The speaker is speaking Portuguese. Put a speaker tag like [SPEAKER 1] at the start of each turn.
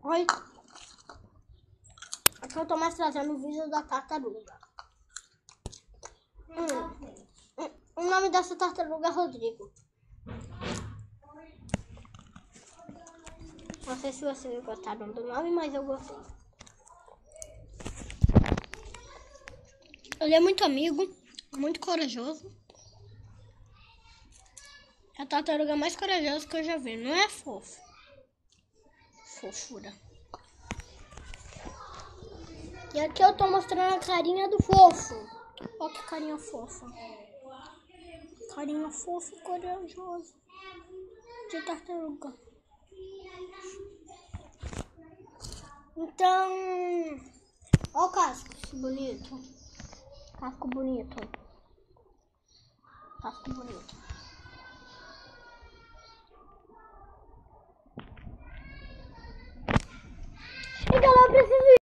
[SPEAKER 1] Oi. Aqui eu tô mais trazendo o vídeo da tartaruga. O nome dessa tartaruga é Rodrigo. Não sei se vocês gostaram do nome, mas eu gostei. Ele é muito amigo, muito corajoso. É a tartaruga mais corajosa que eu já vi. Não é fofo. Fofura. E aqui eu tô mostrando a carinha do fofo. Olha que carinha fofa. Carinha fofa e corajosa de tartaruga. Então, olha o casco bonito. Casco bonito. Casco bonito. E galera, eu preciso ir.